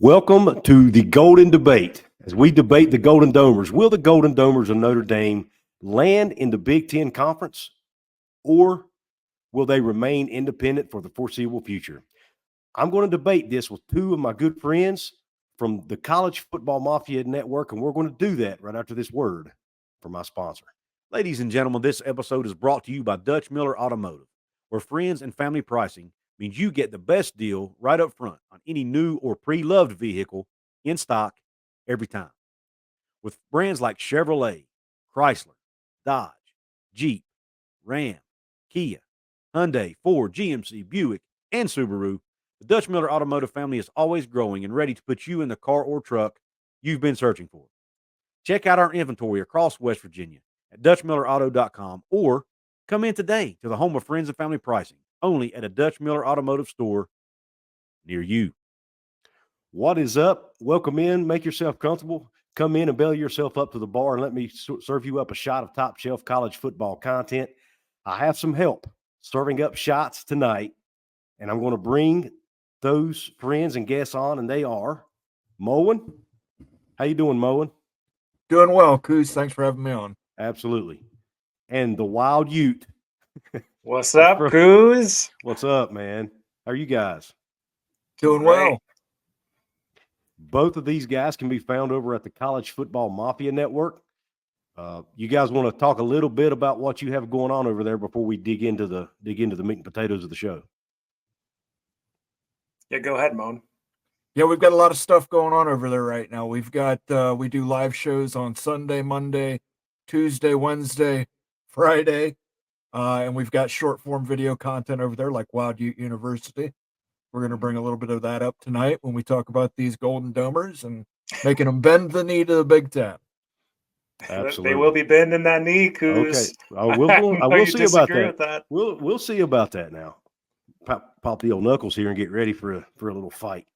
Welcome to the Golden Debate. As we debate the Golden Domers, will the Golden Domers of Notre Dame land in the Big Ten Conference, or will they remain independent for the foreseeable future? I'm going to debate this with two of my good friends from the College Football Mafia Network, and we're going to do that right after this word from my sponsor. Ladies and gentlemen, this episode is brought to you by Dutch Miller Automotive, where friends and family pricing means you get the best deal right up front on any new or pre-loved vehicle in stock every time. With brands like Chevrolet, Chrysler, Dodge, Jeep, Ram, Kia, Hyundai, Ford, GMC, Buick, and Subaru, the Dutch Miller Automotive family is always growing and ready to put you in the car or truck you've been searching for. Check out our inventory across West Virginia at DutchMillerAuto.com or come in today to the home of friends and family pricing, only at a Dutch Miller Automotive store near you. What is up? Welcome in. Make yourself comfortable. Come in and belly yourself up to the bar and let me serve you up a shot of top shelf college football content. I have some help serving up shots tonight, and I'm going to bring those friends and guests on, and they are Moen. How you doing, Moen? Doing well, Couz. Thanks for having me on. Absolutely. And the WildUte. What's up, Couz? What's up, man? How are you guys? Doing well. Both of these guys can be found over at the College Football Mafia Network. You guys want to talk a little bit about what you have going on over there before we dig into the meat and potatoes of the show? Yeah, go ahead, Moen. Yeah, we've got a lot of stuff going on over there right now. We've got we do live shows on Sunday, Monday, Tuesday, Wednesday, Friday, and we've got short form video content over there like WildUte University. We're going to bring a little bit of that up tonight when we talk about these Golden Domers and making them bend the knee to the Big Ten. Absolutely, they will be bending that knee, Couz. Okay, I will see about that. We'll see about that now. Pop the old knuckles here and get ready for a little fight.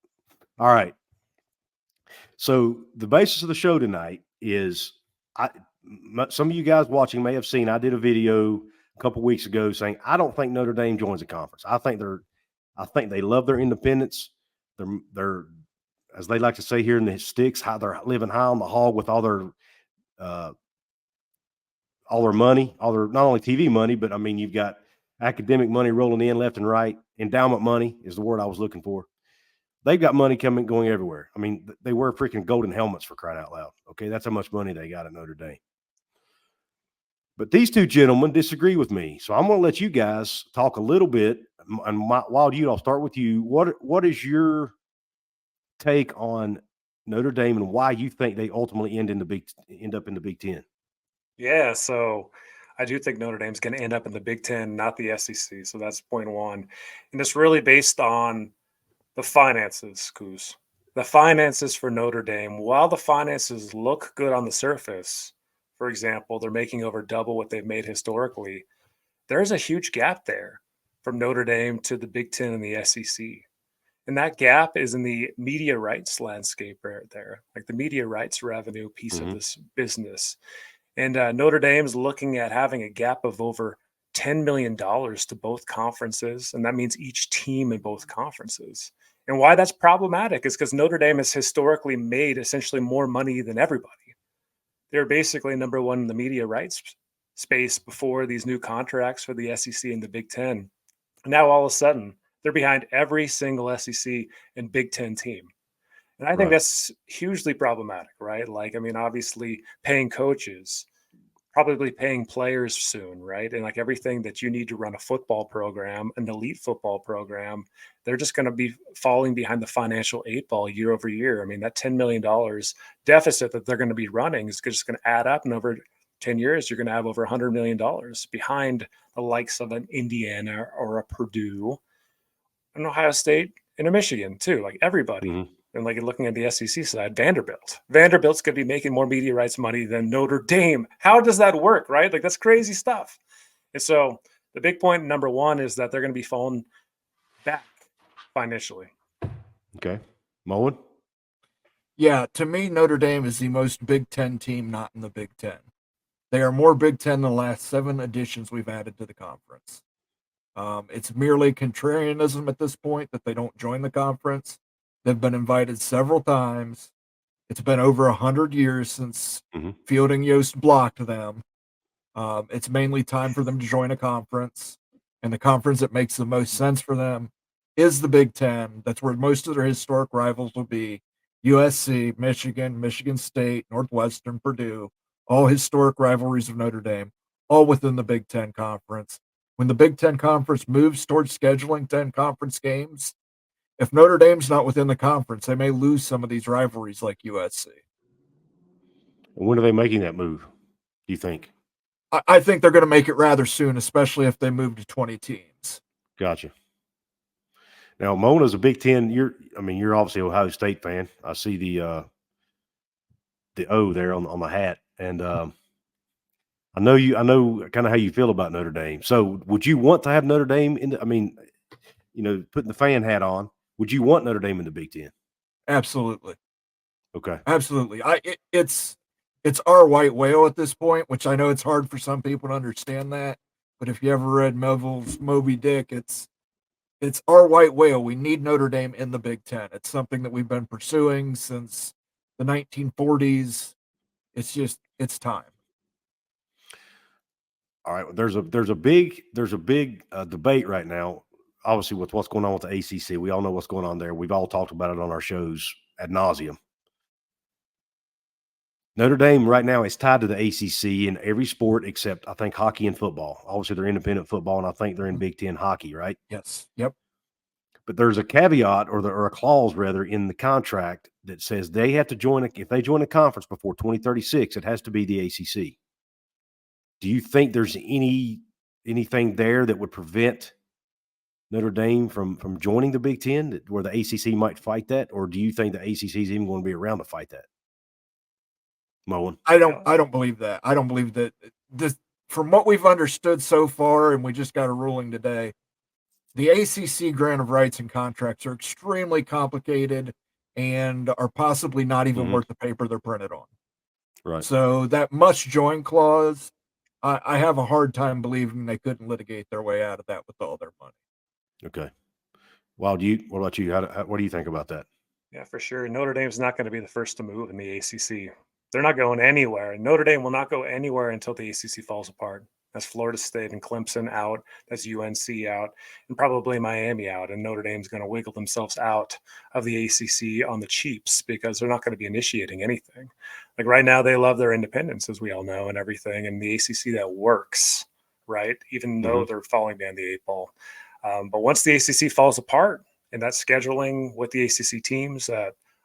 All right. So the basis of the show tonight is some of you guys watching may have seen I did a video a couple weeks ago saying I don't think Notre Dame joins the conference. I think they love their independence. They're as they like to say here in the sticks, how they're living high on the hog with all their money, all their not only TV money, but I mean you've got academic money rolling in left and right. Endowment money is the word I was looking for. They've got money going everywhere. I mean, they wear freaking golden helmets for crying out loud. Okay, that's how much money they got at Notre Dame. But these two gentlemen disagree with me. So I'm going to let you guys talk a little bit. And WildUte, I'll start with you. What is your take on Notre Dame and why you think they ultimately end up in the Big Ten? Yeah, so I do think Notre Dame's going to end up in the Big Ten, not the SEC. So that's point one. And it's really based on the finances, Couz. The finances for Notre Dame, while the finances look good on the surface, for example, they're making over double what they've made historically, there's a huge gap there from Notre Dame to the Big Ten and the SEC. And that gap is in the media rights landscape right there, like the media rights revenue piece of this business. And Notre Dame's looking at having a gap of over $10 million to both conferences. And that means each team in both conferences. And why that's problematic is because Notre Dame has historically made essentially more money than everybody. They're basically number one in the media rights space before these new contracts for the SEC and the Big Ten. Now, all of a sudden, they're behind every single SEC and Big Ten team. And I think that's hugely problematic, right? Like, I mean, obviously paying coaches, probably paying players soon, right? And like everything that you need to run a football program, an elite football program, they're just going to be falling behind the financial 8 ball year over year. I mean, that $10 million deficit that they're going to be running is just going to add up. And over 10 years, you're going to have over $100 million behind the likes of an Indiana or a Purdue, an Ohio State, and a Michigan too, like everybody. Mm-hmm. And like looking at the SEC side, Vanderbilt's going to be making more media rights money than Notre Dame. How does that work, right? Like that's crazy stuff. And so the big point number one is that they're going to be falling back financially. Okay. Moen? Yeah, to me, Notre Dame is the most Big Ten team not in the Big Ten. They are more Big Ten than the last 7 additions we've added to the conference. It's merely contrarianism at this point that they don't join the conference. They've been invited several times. It's been over 100 years since Mhm. Fielding Yost blocked them. It's mainly time for them to join a conference, and the conference that makes the most sense for them is the Big Ten. That's where most of their historic rivals will be: USC, Michigan, Michigan State, Northwestern, Purdue, all historic rivalries of Notre Dame, all within the Big Ten Conference. When the Big Ten Conference moves towards scheduling 10 conference games, if Notre Dame's not within the conference, they may lose some of these rivalries like USC. And when are they making that move, do you think? I think they're going to make it rather soon, especially if they move to 20 teams. Gotcha. Now, Mona's a Big Ten. You're obviously an Ohio State fan. I see the O there on the hat, and I know kind of how you feel about Notre Dame. So, would you want to have Notre Dame in? Putting the fan hat on, would you want Notre Dame in the Big Ten? Absolutely. Okay. Absolutely. It's our white whale at this point, which I know it's hard for some people to understand that. But if you ever read Melville's Moby Dick, it's our white whale. We need Notre Dame in the Big Ten. It's something that we've been pursuing since the 1940s. It's time. All right. There's a big debate right now, obviously, with what's going on with the ACC. We all know what's going on there. We've all talked about it on our shows ad nauseum. Notre Dame right now is tied to the ACC in every sport except, I think, hockey and football. Obviously, they're independent football, and I think they're in Big Ten hockey, right? Yes. Yep. But there's a caveat or a clause rather in the contract that says they have to join if they join a conference before 2036, it has to be the ACC. Do you think there's anything there that would prevent Notre Dame from joining the Big Ten, where the ACC might fight that, or do you think the ACC is even going to be around to fight that? Moen. I don't believe that. I don't believe that this, from what we've understood so far, and we just got a ruling today, the ACC grant of rights and contracts are extremely complicated and are possibly not even worth the paper they're printed on. Right. So that must join clause, I have a hard time believing they couldn't litigate their way out of that with all their money. Okay. WildUte, what about you? What do you think about that? Yeah, for sure. Notre Dame's not going to be the first to move in the ACC. They're not going anywhere. Notre Dame will not go anywhere until the ACC falls apart. That's Florida State and Clemson out. That's UNC out, and probably Miami out. And Notre Dame's going to wiggle themselves out of the ACC on the cheaps because they're not going to be initiating anything. Like right now, they love their independence, as we all know, and everything. And the ACC that works, right? Even though they're falling down the 8 ball. But once the ACC falls apart and that scheduling with the ACC teams,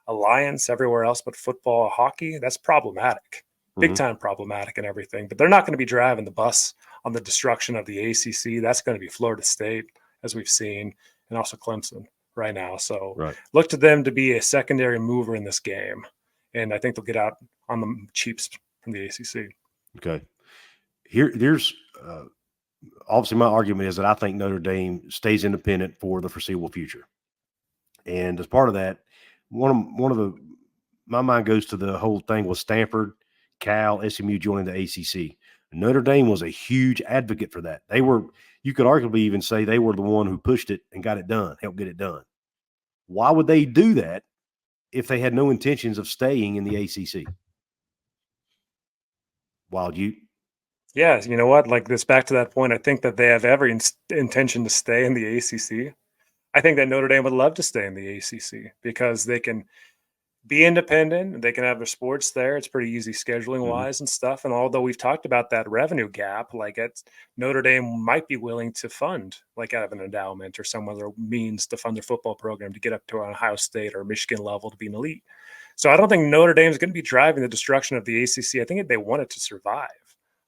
alliance everywhere else but football, hockey, that's problematic. Big time problematic and everything. But they're not going to be driving the bus on the destruction of the ACC. That's going to be Florida State, as we've seen, and also Clemson right now. So look to them to be a secondary mover in this game. And I think they'll get out on the cheaps from the ACC. Okay. There's obviously my argument is that I think Notre Dame stays independent for the foreseeable future. And as part of that, my mind goes to the whole thing with Stanford, Cal, SMU joining the ACC. Notre Dame was a huge advocate for that. You could arguably even say they were the one who pushed it and got it done, helped get it done. Why would they do that if they had no intentions of staying in the ACC? WildUte. Yeah, you know what? Like this, back to that point, I think that they have every intention to stay in the ACC. I think that Notre Dame would love to stay in the ACC because they can be independent. They can have their sports there. It's pretty easy scheduling wise and stuff. And although we've talked about that revenue gap, like Notre Dame might be willing to fund, like out of an endowment or some other means to fund their football program to get up to an Ohio State or Michigan level to be an elite. So I don't think Notre Dame is going to be driving the destruction of the ACC. I think they want it to survive.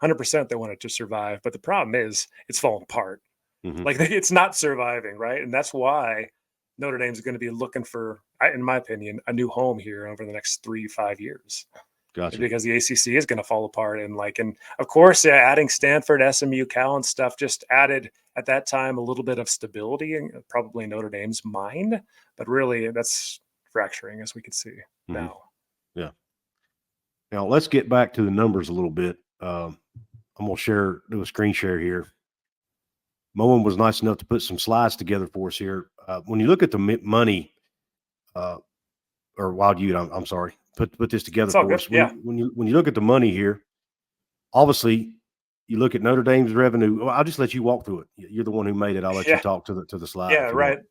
100% they want it to survive. But the problem is it's falling apart. Like it's not surviving, right? And that's why Notre Dame is going to be looking for, in my opinion, a new home here over the next 3-5 years. Gotcha. Because the ACC is going to fall apart. And of course, adding Stanford, SMU, Cal and stuff just added at that time a little bit of stability in probably Notre Dame's mind. But really, that's fracturing, as we can see now. Yeah. Now, let's get back to the numbers a little bit. I'm going to do a screen share here. Moen was nice enough to put some slides together for us here. When you look at the money or WildUte, I'm sorry, put this together It's all for good. us. Yeah. When you look at the money here, obviously you look at Notre Dame's revenue. Well, I'll just let you walk through it. You're the one who made it. I'll let you Yeah. talk to the slide. Yeah, if you right. want.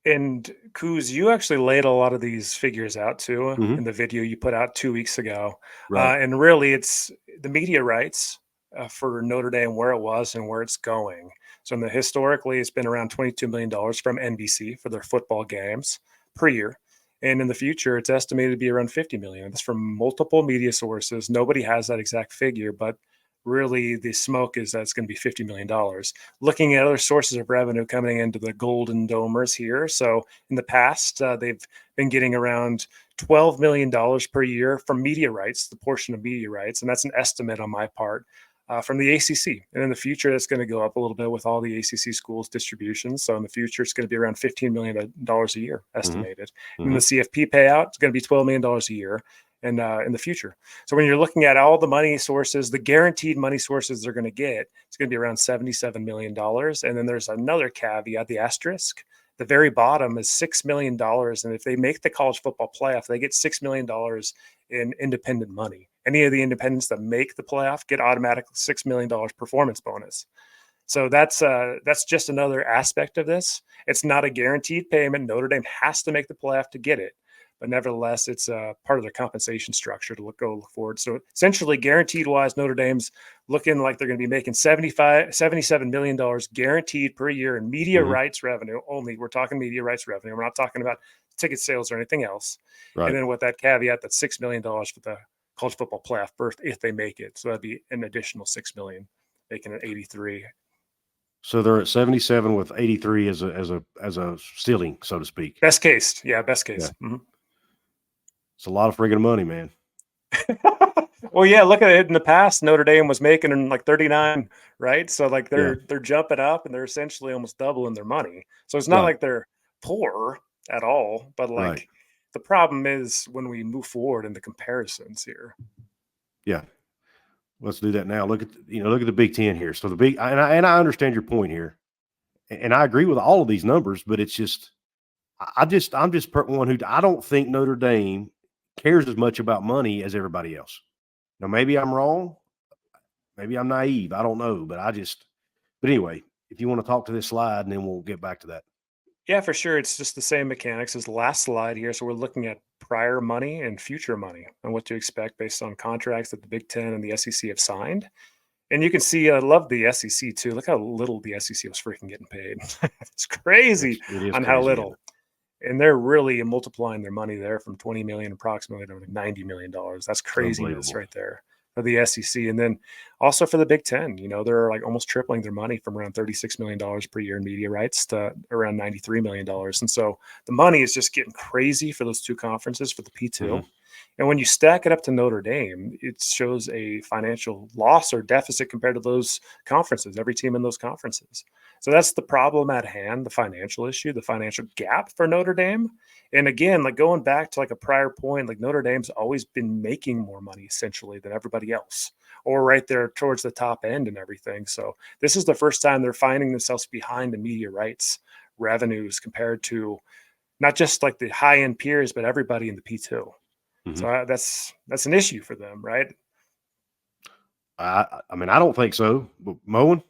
And Couz, you actually laid a lot of these figures out too Mhm. in the video you put out 2 weeks ago. Right. And really, it's the media rights for Notre Dame, where it was and where it's going. So, historically, it's been around $22 million from NBC for their football games per year. And in the future, it's estimated to be around 50 million. That's from multiple media sources. Nobody has that exact figure, but really the smoke is that it's going to be $50 million. Looking at other sources of revenue coming into the Golden Domers here. So in the past, they've been getting around $12 million per year from media rights, the portion of media rights. And that's an estimate on my part from the ACC. And in the future, that's going to go up a little bit with all the ACC schools distribution. So in the future, it's going to be around $15 million a year estimated. Mhm. And the CFP payout is going to be $12 million a year. And in the future. So when you're looking at all the money sources, the guaranteed money sources they're going to get, it's going to be around $77 million. And then there's another caveat, the asterisk. The very bottom is $6 million. And if they make the college football playoff, they get $6 million in independent money. Any of the independents that make the playoff get automatic $6 million performance bonus. So that's just another aspect of this. It's not a guaranteed payment. Notre Dame has to make the playoff to get it. But nevertheless, it's part of their compensation structure to look forward. So essentially, guaranteed wise, Notre Dame's looking like they're going to be making $77 million guaranteed per year in media rights revenue only. We're talking media rights revenue. We're not talking about ticket sales or anything else. Right. And then with that caveat, that's $6 million for the college football playoff berth if they make it. So that'd be an additional $6 million, making it 83. So they're at 77 with 83 as a ceiling, so to speak. Best case. Yeah, best case. Yeah. Mm-hmm. It's a lot of friggin' money, man. Well, yeah, look at it. In the past, Notre Dame was making like 39, right? So like they're jumping up and they're essentially almost doubling their money. So it's not like they're poor at all, but like the problem is when we move forward in the comparisons here. Yeah. Let's do that now. Look at the Big Ten here. So the big, and I understand your point here, and I agree with all of these numbers, but it's just, I'm just one who I don't think Notre Dame cares as much about money as everybody else. Now, maybe I'm wrong. Maybe I'm naive. I don't know, but anyway, if you want to talk to this slide, and then we'll get back to that. Yeah, for sure. It's just the same mechanics as the last slide here. So we're looking at prior money and future money and what to expect based on contracts that the Big Ten and the SEC have signed. And you can see, I love the SEC too. Look how little the SEC was freaking getting paid. It's crazy on how little. And they're really multiplying their money there from 20 million approximately to $90 million. That's craziness right there for the SEC. And then also for the Big Ten, they're like almost tripling their money from around $36 million per year in media rights to around $93 million. And so the money is just getting crazy for those two conferences for the P2. Mm-hmm. And when you stack it up to Notre Dame, it shows a financial loss or deficit compared to those conferences, every team in those conferences. So that's the problem at hand, the financial issue, the financial gap for Notre Dame. And again, like going back to like a prior point, like Notre Dame's always been making more money essentially than everybody else, or right there towards the top end and everything. So this is the first time they're finding themselves behind the media rights revenues compared to not just like the high end peers, but everybody in the P2. Mm-hmm. So that's an issue for them, right? I mean, I don't think so. But Moen,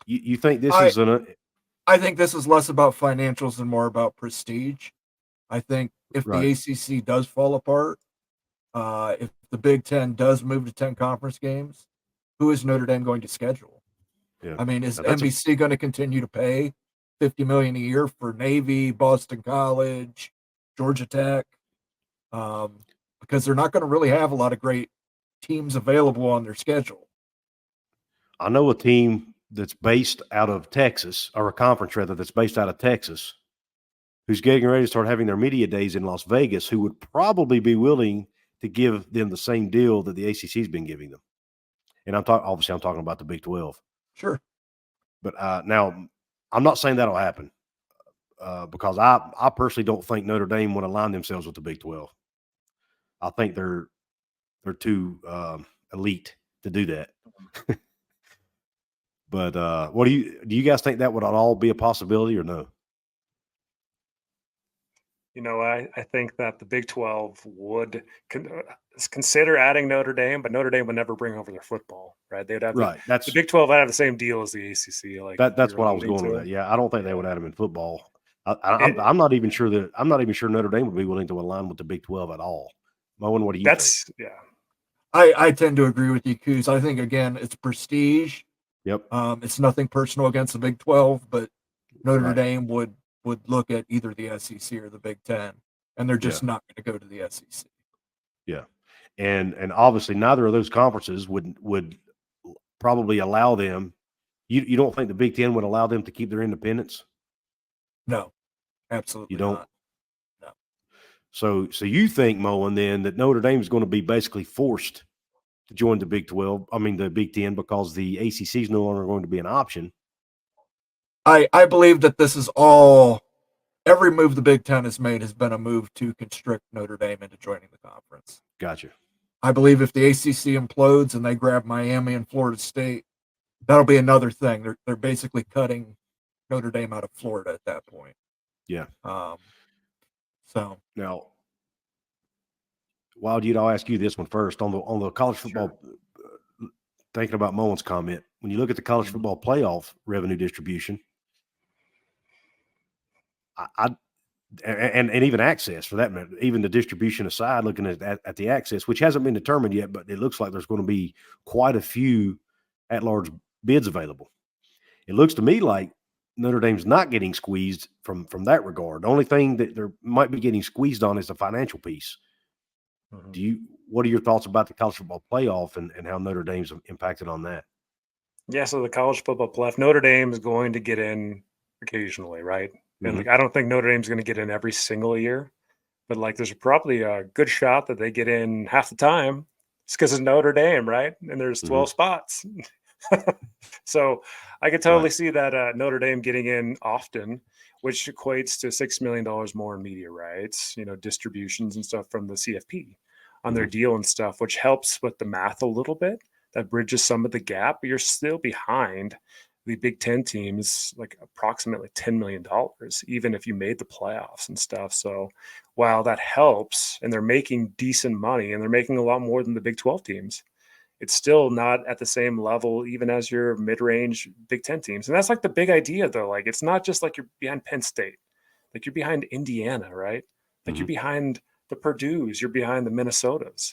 you think this is I think this is less about financials and more about prestige. I think if the ACC does fall apart, if the Big Ten does move to 10 conference games, who is Notre Dame going to schedule? Yeah. I mean, is NBC going to continue to pay $50 million a year for Navy, Boston College, Georgia Tech? Because they're not going to really have a lot of great teams available on their schedule. I know a team that's based out of Texas, or a conference rather, that's based out of Texas, who's getting ready to start having their media days in Las Vegas, who would probably be willing to give them the same deal that the ACC's been giving them. And I'm talking about the Big 12. Sure. But now I'm not saying that'll happen because I personally don't think Notre Dame would align themselves with the Big 12. I think they're too elite to do that. But do you guys think that would at all be a possibility or no? I think that the Big 12 would consider adding Notre Dame, but Notre Dame would never bring over their football, right? They would have Right. the That's Big 12 would have the same deal as the ACC, like that's you're what I was alluding going with to. that. Yeah, I don't think they would Yeah. add them in football. It, I'm not even sure Notre Dame would be willing to align with the Big 12 at all. Moen, what do you think? yeah. I tend to agree with you, Couz. I think again it's prestige. Yep. It's nothing personal against the Big 12, but Notre Right. Dame would look at either the SEC or the Big 10, and they're just Yeah. not going to go to the SEC. Yeah. And obviously neither of those conferences would probably allow them. You don't think the Big 10 would allow them to keep their independence? No, absolutely You don't? not. No. So you think, Moen, then that Notre Dame is going to be basically forced to join the Big 12, the Big 10, because the ACC is no longer going to be an option. I believe that this is all. Every move the Big Ten has made has been a move to constrict Notre Dame into joining the conference. Gotcha. I believe if the ACC implodes and they grab Miami and Florida State, that'll be another thing. They're basically cutting Notre Dame out of Florida at that point. Yeah. So Now, WildUte, I'll ask you this one first on the college football. Sure. Thinking about Moen's comment, when you look at the college football playoff revenue distribution, and even access for that matter, even the distribution aside, looking at the access, which hasn't been determined yet, but it looks like there's going to be quite a few at-large bids available. It looks to me like Notre Dame's not getting squeezed from that regard. The only thing that there might be getting squeezed on is the financial piece. Mm-hmm. What are your thoughts about the college football playoff and how Notre Dame's impacted on that? Yeah, so the college football playoff, Notre Dame is going to get in occasionally, right? And Mhm. I don't think Notre Dame's going to get in every single year, but there's probably a good shot that they get in half the time. It's because it's Notre Dame, right? And there's 12 spots. So I could totally see that Notre Dame getting in often, which equates to $6 million more in media rights, distributions and stuff from the CFP on their deal and stuff, which helps with the math a little bit. That bridges some of the gap, but you're still behind the Big Ten teams, like approximately $10 million, even if you made the playoffs and stuff. So while that helps and they're making decent money and they're making a lot more than the Big 12 teams, it's still not at the same level, even as your mid-range Big Ten teams. And that's like the big idea, though. Like, it's not just like you're behind Penn State, like you're behind Indiana, right? Like you're behind the Purdue's, you're behind the Minnesotas.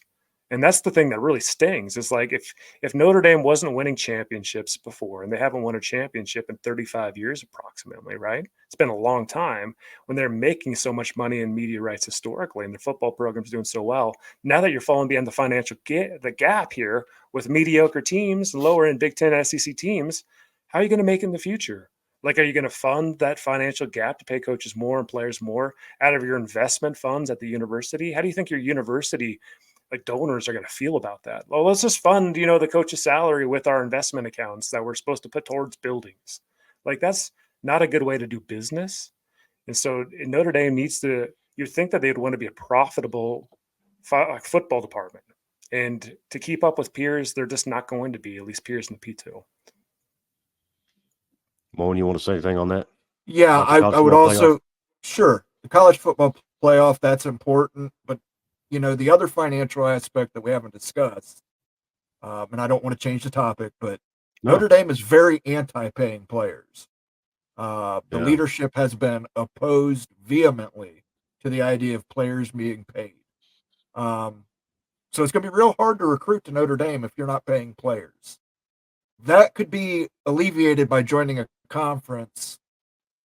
And that's the thing that really stings is like if Notre Dame wasn't winning championships before, and they haven't won a championship in 35 years approximately, right? It's been a long time when they're making so much money in media rights historically, and their football program's doing so well. Now that you're falling behind the financial the gap here with mediocre teams, lower in Big Ten SEC teams, how are you going to make in the future? Like, are you going to fund that financial gap to pay coaches more and players more out of your investment funds at the university? How do you think your university donors are going to feel about that? Well, let's just fund, the coach's salary with our investment accounts that we're supposed to put towards buildings. Like, that's not a good way to do business. And so Notre Dame needs to, you'd think that they'd want to be a profitable football department. And to keep up with peers, they're just not going to be, at least peers in the P2. Moen, you want to say anything on that? Yeah, I would also, sure, the college football playoff, that's important, but the other financial aspect that we haven't discussed, and I don't want to change the topic, but Notre Dame is very anti-paying players. The leadership has been opposed vehemently to the idea of players being paid. So it's going to be real hard to recruit to Notre Dame if you're not paying players. That could be alleviated by joining a conference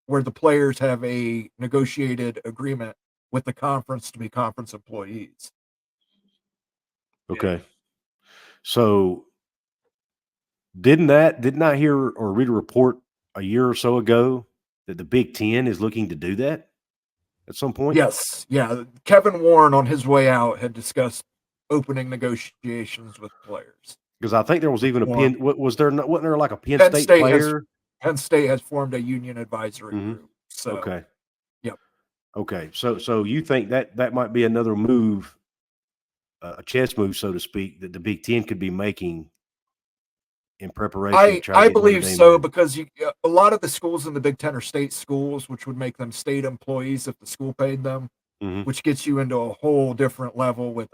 where the players have a negotiated agreement with the conference to be conference employees. Okay. So didn't I hear or read a report a year or so ago that the Big Ten is looking to do that at some point? Yes. Yeah. Kevin Warren on his way out had discussed opening negotiations with players. Because I think there was even wasn't there like a Penn State player? Penn State has formed a union advisory group. So, okay. Yep. Okay. So you think that might be another move, a chess move, so to speak, that the Big Ten could be making in preparation? I believe so, because a lot of the schools in the Big Ten are state schools, which would make them state employees if the school paid them. Mhm. which gets you into a whole different level with,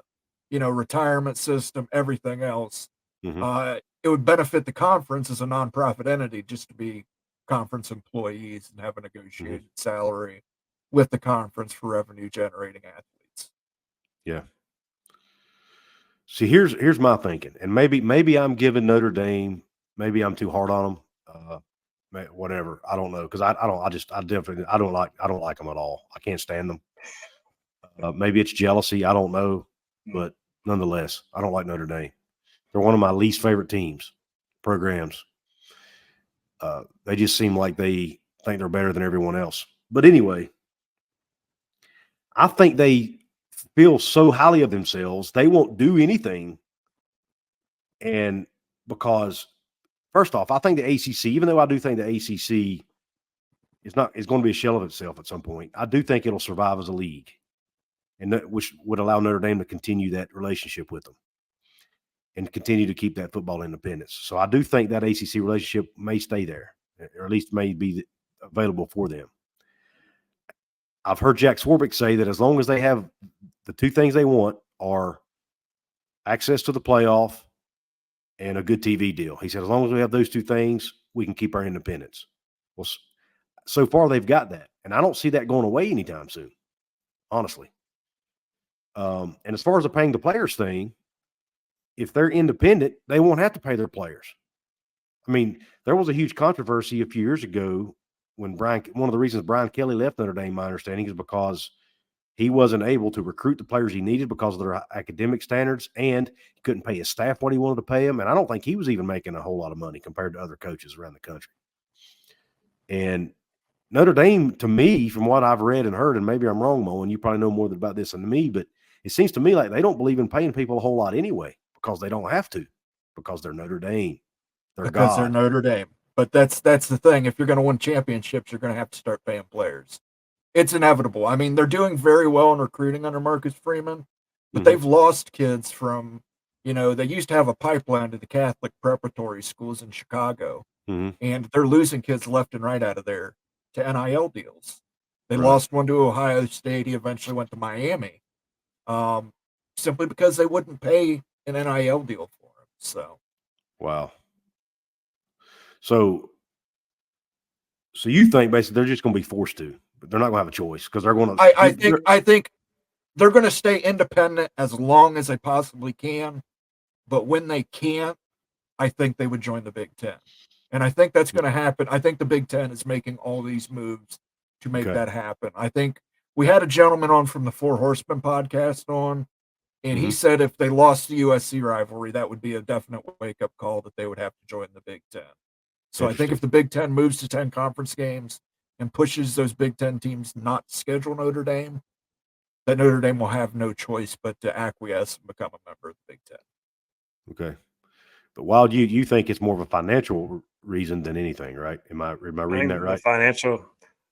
retirement system, everything else. Mhm. It would benefit the conference as a nonprofit entity just to be conference employees and have a negotiated Mhm. salary with the conference for revenue generating athletes. Yeah. See, here's my thinking, and maybe I'm giving Notre Dame, maybe I'm too hard on them. Whatever, I don't know, because I definitely I don't like them at all. I can't stand them. Maybe it's jealousy. I don't know, but nonetheless, I don't like Notre Dame. They're one of my least favorite teams, programs. They just seem like they think they're better than everyone else. But anyway, I think they feel so highly of themselves, they won't do anything. And because, first off, I think the ACC, even though I do think the ACC is going to be a shell of itself at some point, I do think it'll survive as a league, and which would allow Notre Dame to continue that relationship with them and continue to keep that football independence. So I do think that ACC relationship may stay there, or at least may be available for them. I've heard Jack Swarbrick say that as long as they have the two things they want are access to the playoff and a good TV deal. He said, as long as we have those two things, we can keep our independence. Well, so far they've got that, and I don't see that going away anytime soon, honestly. And as far as the paying the players thing, if they're independent, they won't have to pay their players. I mean, there was a huge controversy a few years ago when one of the reasons Brian Kelly left Notre Dame, my understanding, is because he wasn't able to recruit the players he needed because of their academic standards, and he couldn't pay his staff what he wanted to pay them. And I don't think he was even making a whole lot of money compared to other coaches around the country. And Notre Dame, to me, from what I've read and heard, and maybe I'm wrong, Mo, and you probably know more about this than me, but it seems to me like they don't believe in paying people a whole lot anyway because they don't have to, because they're Notre Dame. They're Because they're God. Notre Dame. But that's the thing. If you're going to win championships, you're going to have to start paying players. It's inevitable. I mean, they're doing very well in recruiting under Marcus Freeman, but they've lost kids from, they used to have a pipeline to the Catholic preparatory schools in Chicago, and they're losing kids left and right out of there to NIL deals. They lost one to Ohio State. He eventually went to Miami, simply because they wouldn't pay an NIL deal for him. So, Wow. So you think basically they're just going to be forced to, but they're not going to have a choice because they're going to. I think they're going to stay independent as long as they possibly can. But when they can't, I think they would join the Big Ten. And I think that's going to happen. I think the Big Ten is making all these moves to make that happen. I think we had a gentleman on from the Four Horsemen podcast on, and he said if they lost the USC rivalry, that would be a definite wake-up call that they would have to join the Big Ten. So I think if the Big Ten moves to 10 conference games and pushes those Big Ten teams not to schedule Notre Dame, that Notre Dame will have no choice but to acquiesce and become a member of the Big Ten. Okay. But while you think it's more of a financial reason than anything, right? Am I reading that right? I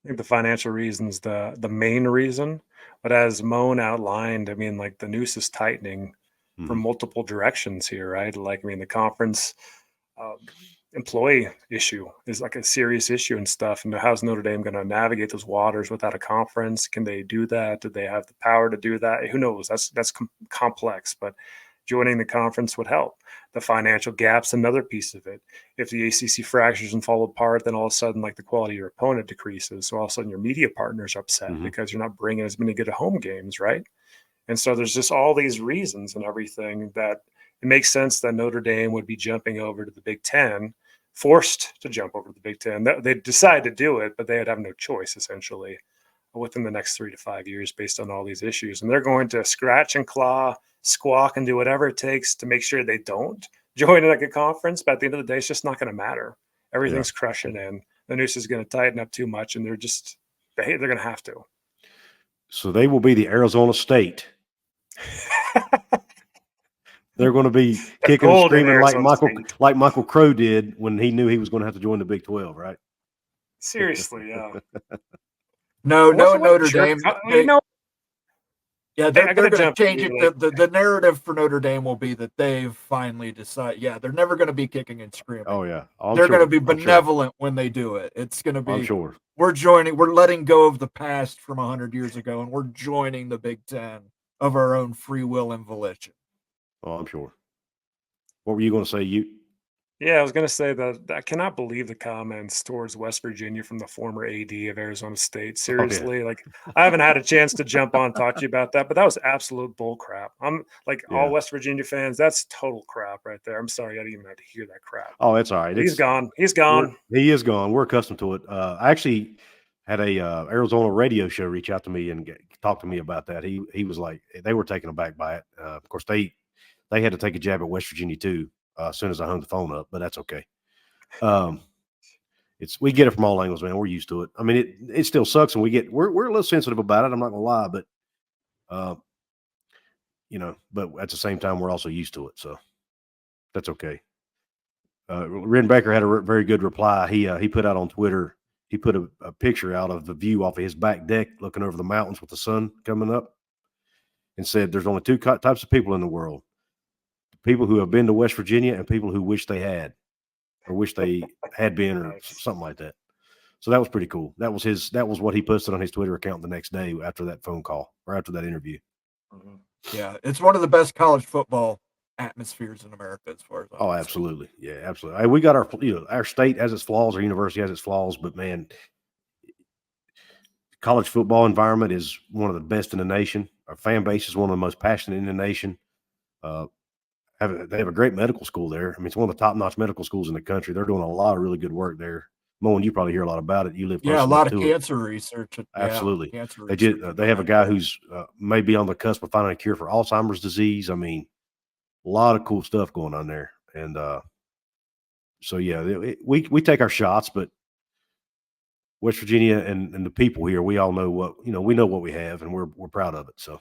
think the financial reason's the main reason. But as Moen outlined, I mean, like the noose is tightening from multiple directions here, right? Like, I mean, the conference employee issue is like a serious issue and stuff. And how's Notre Dame going to navigate those waters without a conference? Can they do that? Do they have the power to do that? Who knows? That's complex, but joining the conference would help. The financial gap's another piece of it. If the ACC fractures and fall apart, then all of a sudden, like the quality of your opponent decreases. So all of a sudden, your media partner's upset because you're not bringing as many good home games, right? And so there's just all these reasons and everything that it makes sense that Notre Dame would be jumping over to the Big Ten, forced to jump over to the Big Ten. They decide to do it, but they would have no choice, essentially, within the next 3 to 5 years based on all these issues. And they're going to scratch and claw, squawk, and do whatever it takes to make sure they don't join like a conference. But at the end of the day, it's just not going to matter. Everything's crushing in. The noose is going to tighten up too much, and they're going to have to. So they will be the Arizona State. They're going to be kicking and screaming like Michael Crow did when he knew he was going to have to join the Big 12, right? Seriously, yeah. No, Notre Dame. Yeah, Hey, they're I gotta going to jump in change it. here, The narrative for Notre Dame will be that they've finally decided. Yeah, they're never going to be kicking and screaming. Oh yeah, I'm They're going to sure. be I'm sure. benevolent when they do it. It's going to I'm be sure. we're letting go of the past from 100 years ago, and we're joining the Big Ten of our own free will and volition. Oh, I'm sure. What were you going to say? You? Yeah, I was going to say that I cannot believe the comments towards West Virginia from the former AD of Arizona State. Seriously, like I haven't had a chance to jump on and talk to you about that, but that was absolute bull crap. I'm like all Yeah. West Virginia fans. That's total crap right there. I'm sorry I didn't even have to hear that crap. Oh, that's all right. He's gone. He's gone. He is gone. We're accustomed to it. I actually had a Arizona radio show reach out to me and talk to me about that. He was like, they were taken aback by it. Of course, they had to take a jab at West Virginia too as soon as I hung the phone up, but that's okay. We get it from all angles, man. We're used to it. I mean, it still sucks, and we're a little sensitive about it. I'm not gonna lie, but but at the same time, we're also used to it, so that's okay. Ren Baker had a very good reply. He put out on Twitter. He put a picture out of the view off of his back deck, looking over the mountains with the sun coming up, and said, "There's only two types of people in the world: people who have been to West Virginia and people who wish they had, or wish they had been, or something like that." So that was pretty cool. That was what he posted on his Twitter account the next day after that phone call or after that interview. Mhm. Yeah, it's one of the best college football atmospheres in America, as far as I'm concerned. Absolutely. Yeah, absolutely. Hey, we got our state has its flaws, our university has its flaws, but man, college football environment is one of the best in the nation. Our fan base is one of the most passionate in the nation. They have a great medical school there. I mean, it's one of the top-notch medical schools in the country. They're doing a lot of really good work there. Moen, you probably hear a lot about it. You live close Yeah, a enough lot of to it. cancer research. Absolutely. Cancer They research. they have a guy who's maybe on the cusp of finding a cure for Alzheimer's disease. I mean, a lot of cool stuff going on there. And so yeah, we take our shots, but West Virginia and the people here, we all know we know what we have, and we're proud of it. So,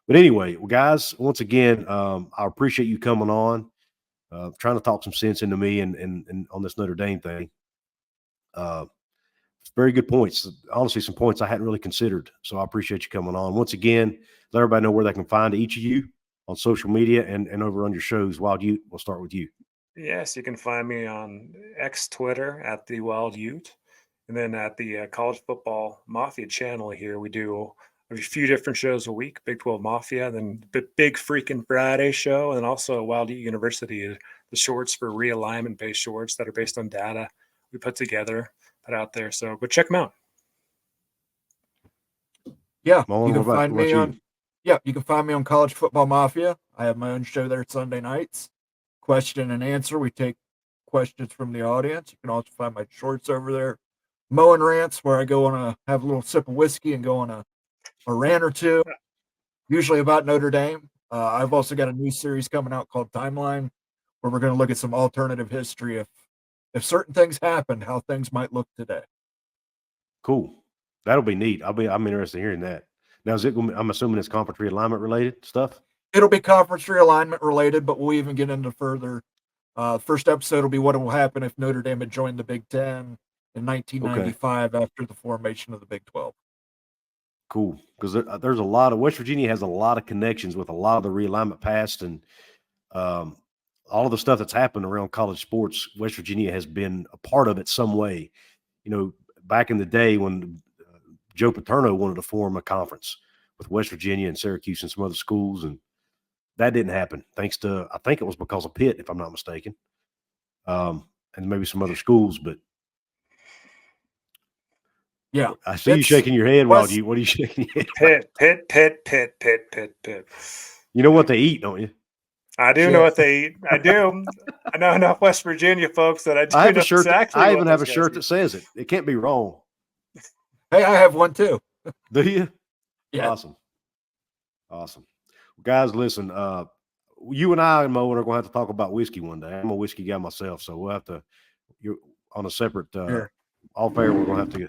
but anyway, well, guys, once again, I appreciate you coming on, trying to talk some sense into me and on this Notre Dame thing. Very good points. Honestly, some points I hadn't really considered. So I appreciate you coming on. Once again, let everybody know where they can find each of you on social media and over on your shows. WildUte, we'll start with you. Yes, you can find me on X Twitter at the WildUte, and then at the College Football Mafia channel here. We do a few different shows a week: Big 12 Mafia, then the Big Freaking Friday show, and also WildUte University, the shorts for realignment-based shorts that are based on data we put together, put out there. So go check them out. Yeah, Moen, you can what find about me you? on. Yeah, you can find me on College Football Mafia. I have my own show there Sunday nights. Question and answer. We take questions from the audience. You can also find my shorts over there. Moen Rants, where I go on have a little sip of whiskey and go on a rant or two, usually about Notre Dame. I've also got a new series coming out called Timeline, where we're going to look at some alternative history if certain things happened, how things might look today. Cool. That'll be neat. I'm interested in hearing that. Now, I'm assuming it's conference realignment related stuff. It'll be conference realignment related, but we'll even get into further. First episode will be what will happen if Notre Dame had joined the Big Ten in 1995 after the formation of the Big 12. Cool, because there's a lot of West Virginia has a lot of connections with a lot of the realignment past and all of the stuff that's happened around college sports. West Virginia has been a part of it some way. Back in the day when Joe Paterno wanted to form a conference with West Virginia and Syracuse and some other schools, and that didn't happen. Thanks to, I think it was because of Pitt, if I'm not mistaken, and maybe some other schools. But yeah, I see you shaking your head. What are you shaking your head? Pitt. You know what they eat, don't you? I do know what they eat. I do. I know enough West Virginia folks that I do I have know a shirt. exactly. I even have a shirt that says it. It can't be wrong. Hey, I have one too. Do you? Yeah. Awesome. Guys, listen, you and I and Moen are going to have to talk about whiskey one day. I'm a whiskey guy myself, so we'll have to, you're on a separate, off air, we're going to have to.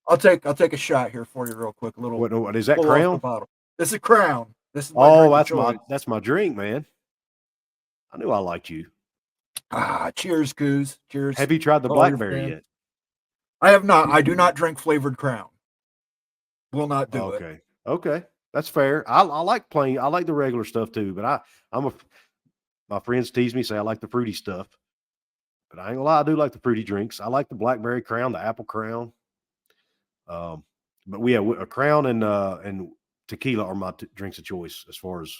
I'll take a shot here for you real quick. A little. What is that, pull Crown? off the bottle. This is Crown. This is my that's my drink, man. I knew I liked you. Cheers, Couz. Cheers. Have you tried the blackberry yet? I have not. I do not drink flavored Crown. Will not do it. Okay. That's fair. I like plain. I like the regular stuff too, but my friends tease me, say I like the fruity stuff. But I ain't gonna lie, I do like the fruity drinks. I like the blackberry crown, the apple crown. But we have a crown and tequila are my drinks of choice as far as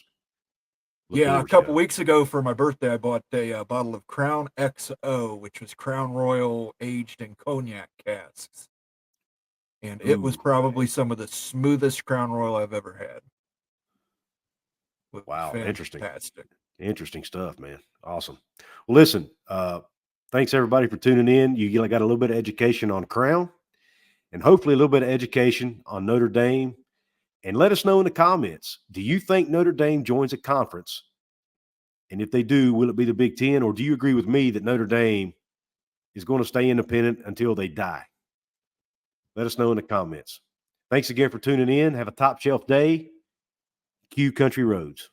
Yeah, a liqueurs couple go. weeks ago for my birthday, I bought a bottle of Crown XO, which was Crown Royal aged in cognac casks. And it was Ooh. probably some of the smoothest Crown Royal I've ever had. It was Wow, interesting. fantastic. Interesting stuff, man. Awesome. Well, listen, thanks everybody for tuning in. You got a little bit of education on Crown and hopefully a little bit of education on Notre Dame. And let us know in the comments, do you think Notre Dame joins a conference? And if they do, will it be the Big Ten? Or do you agree with me that Notre Dame is going to stay independent until they die? Let us know in the comments. Thanks again for tuning in. Have a top shelf day. Cue Country Roads.